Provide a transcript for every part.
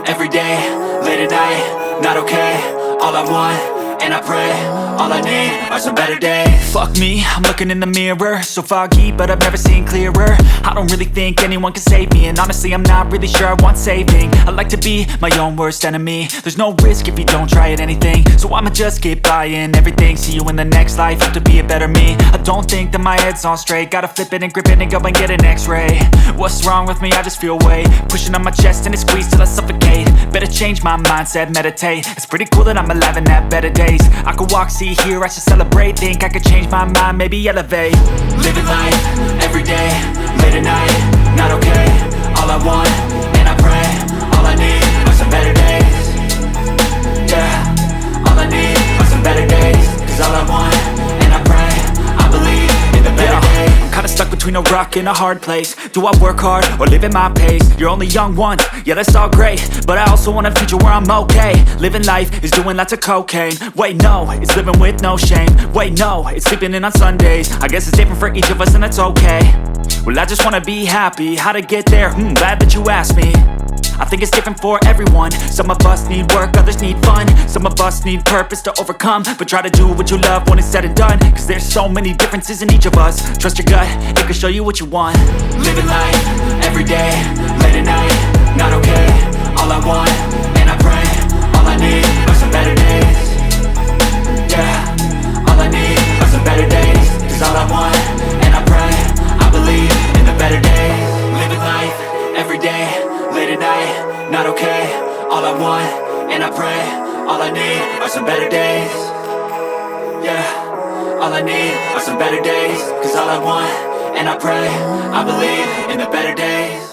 every day, late at night, not okay. All I want, and I pray, all I need are some better days. Fuck me, I'm looking in the mirror, so foggy, but I've never seen clearer. I don't really think anyone can save me, and honestly I'm not really sure I want saving. I like to be my own worst enemy. There's no risk if you don't try at anything, so I'ma just keep buying everything. See you in the next life, have to be a better me. I don't think that my head's on straight, gotta flip it and grip it and go and get an x-ray. What's wrong with me? I just feel weight pushing on my chest and it squeezes till I suffocate. Better change my mindset, meditate. It's pretty cool that I'm alive and have better days. I could walk, see, hear, I should celebrate. Think I could change my mind, maybe elevate. Living life, every day, late at night, not okay. All I want, and I pray, all I need are some better days. Yeah, all I need are some better days. Cause all I want, and I pray, I believe in the better days. I'm kinda stuck between a rock and a hard place. Do I work hard or live at my pace? You're only young once, yeah that's all great, but I also want a future where I'm okay. Living life is doing lots of cocaine. Wait no, it's living with no shame. Wait no, it's sleeping in on Sundays. I guess it's different for each of us and that's okay. Well I just wanna be happy, how to get there? Glad that you asked me. I think it's different for everyone. Some of us need work, others need fun. Some of us need purpose to overcome. But try to do what you love when it's said and done. Cause there's so many differences in each of us. Trust your gut, it can show you what you want. Living life, every day, late at night, not okay. All I want, and I pray, all I need are some better days. Yeah, all I need are some better days. Cause all I want, and I pray, I believe in the better days. Living life, every day, late at night, not okay. All I want, and I pray, all I need are some better days. Yeah, all I need are some better days. Cause all I want, and I pray, I believe in the better days.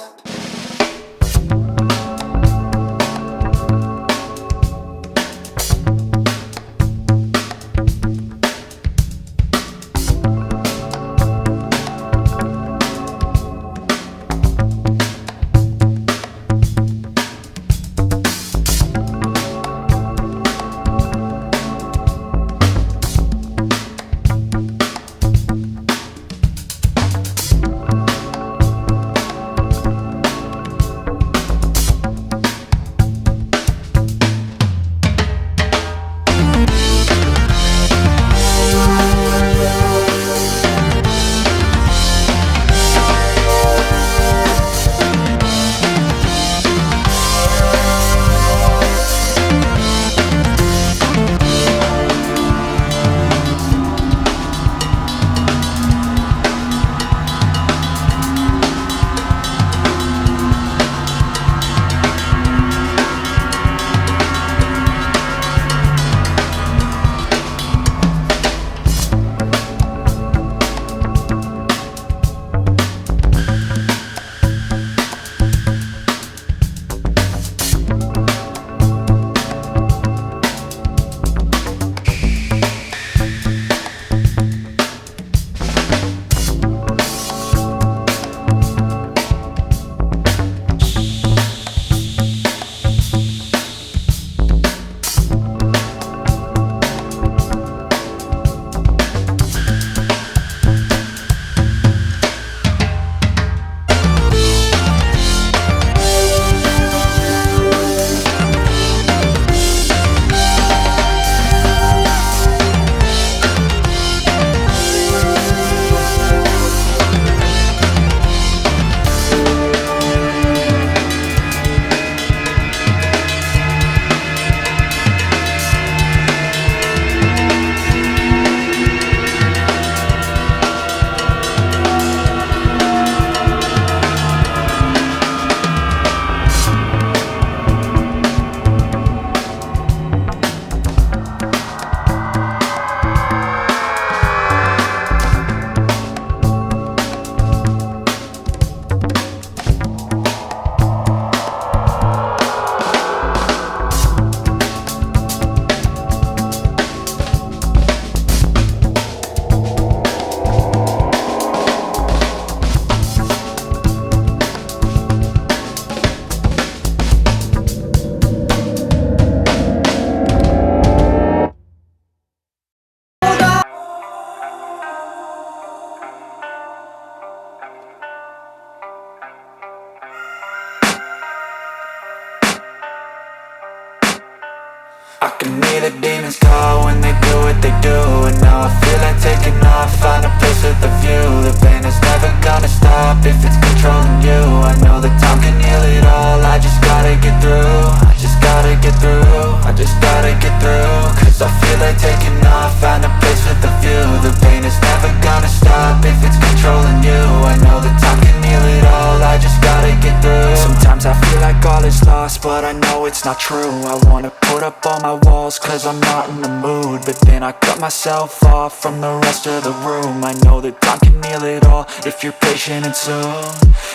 stop if it's controlling you. I know that time can heal it all. I just gotta get through. I just gotta get through. I just gotta get through. Cause I feel like taking off, find a place with a view. The pain is never gonna stop if it's controlling you. I know that time can heal it all. I just gotta get through. Sometimes I feel like all is lost, but I know it's not true. I wanna put up all my walls cause I'm not in the mood, but then I cut myself off from the rest of the room. I know that time can heal it all if you're patient, and soon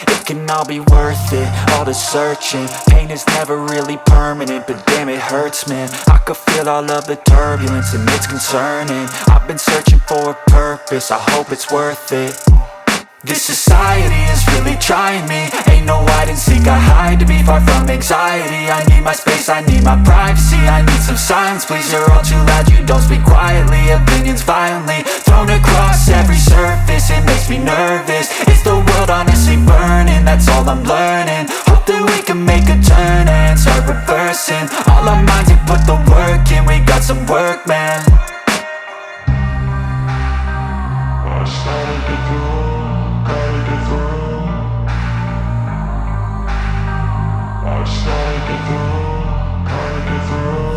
it can all be worth it, all the searching. Pain is never really permanent, but damn it hurts, man. I could feel all of the turbulence and it's concerning. I've been searching for a purpose, I hope it's worth it. This society is really trying me. Ain't no hide and seek, I hide to be far from anxiety. I need my space, I need my privacy. I need some silence, please, you're all too loud. You don't speak quietly, opinions violently thrown across every surface. It makes me nervous, is the world honestly burning? That's all I'm learning. Hope that we can make a turn and start reversing. All our minds and put the work in, we got some work, man. I started to do.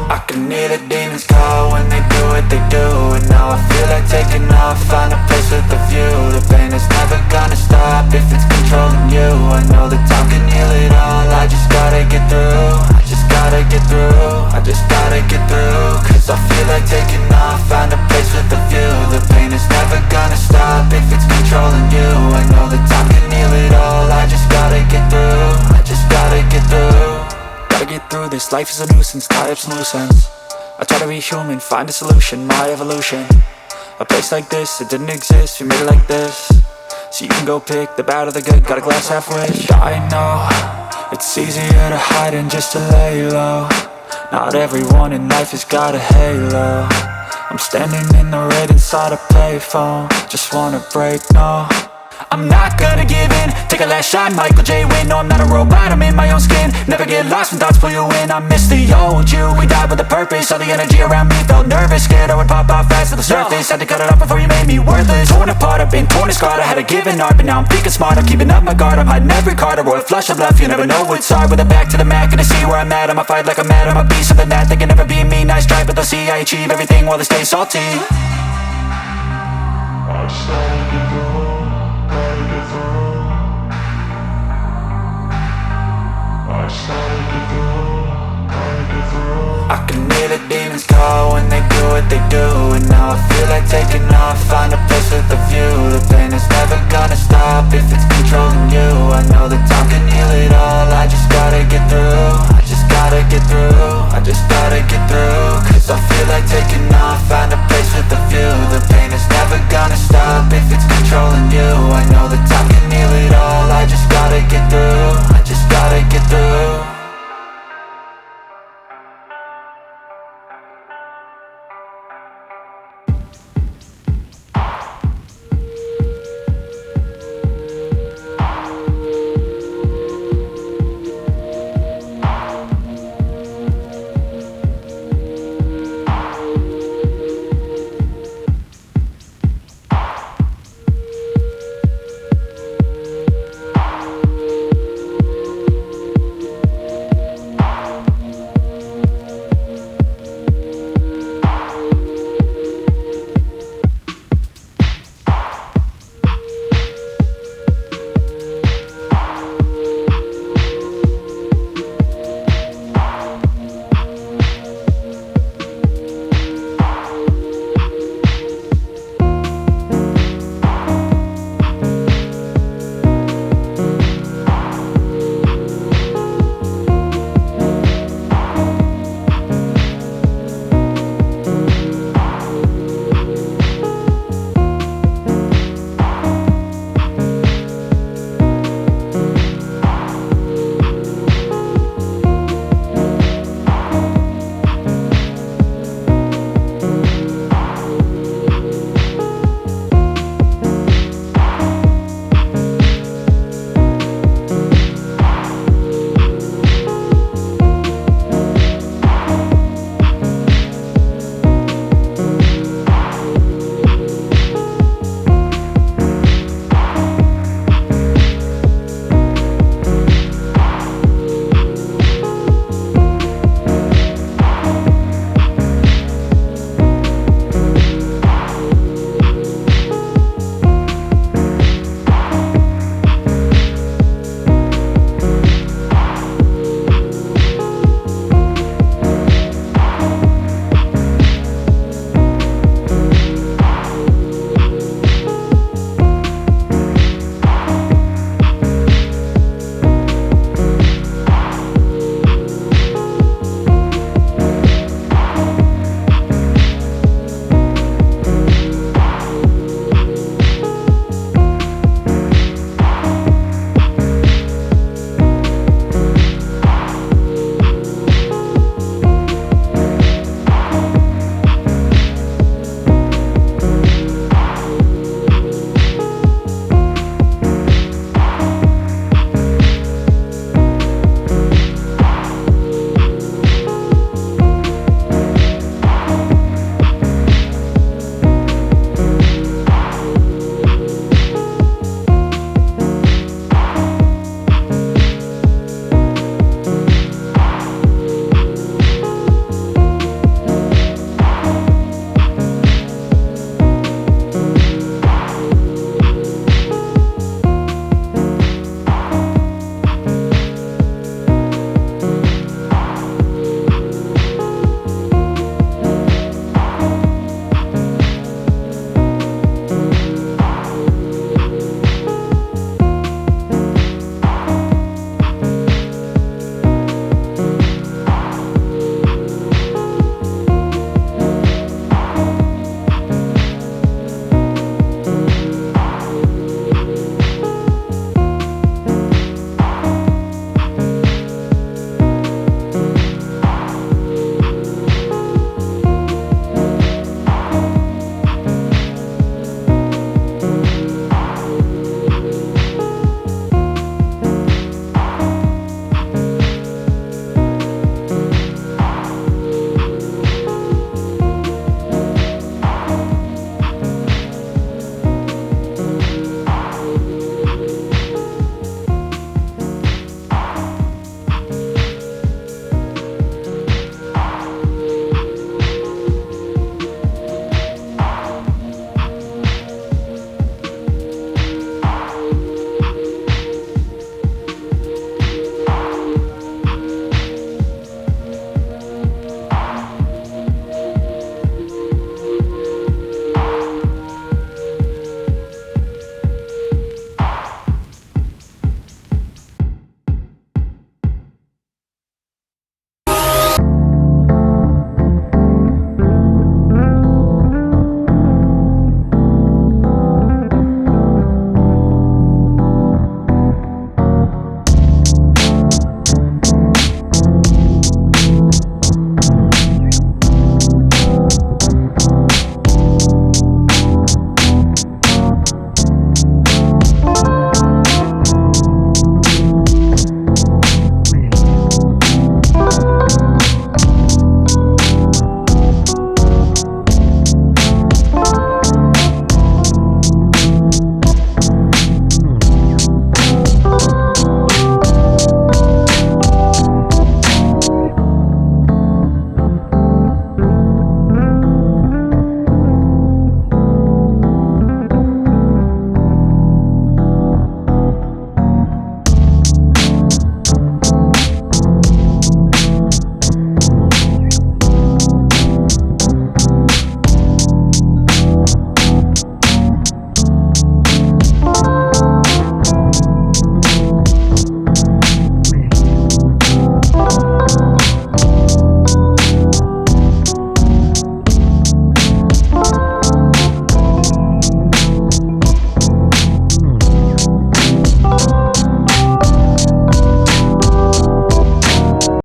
I can hear the demons call when they do what they do. And now I feel like taking off, find a place with a view. The pain is never gonna stop if it's controlling you. I know that time can heal it all. I just gotta get through. I just gotta get through. I just gotta get through. Cause I feel like taking off, find a place with a view. The pain is never gonna stop if it's controlling you. I know that time can heal it all. I just gotta get through. I just gotta get through. Gotta get through this, life is a nuisance, tie up some loose ends. I try to be human, find a solution, my evolution. A place like this, it didn't exist, we made it like this. So you can go pick the bad or the good, got a glass half wish. I know, it's easier to hide than just to lay low. Not everyone in life has got a halo. I'm standing in the red inside a payphone. Just wanna break, no, I'm not gonna give in. Take a last shot, Michael J. Win. No, I'm not a robot, I'm in my own skin. Never get lost when thoughts pull you in. I miss the old you, we died with a purpose. All the energy around me felt nervous, scared I would pop off fast to the surface. Had to cut it off before you made me worthless. Torn apart, I've been torn and scarred. I had a given art, but now I'm thinking smart. I'm keeping up my guard, I'm hiding every card. A royal flush of love, you never know what's hard. With a back to the mat, gonna see where I'm at. I'ma fight like I'm mad, I'ma be something that they can never be me. Nice try, but they'll see I achieve everything while they stay salty. I started to go. I can hear the demons call when they do what they do. And now I feel like taking off, find a place with a view. The pain is never gonna stop if it's controlling you. I know that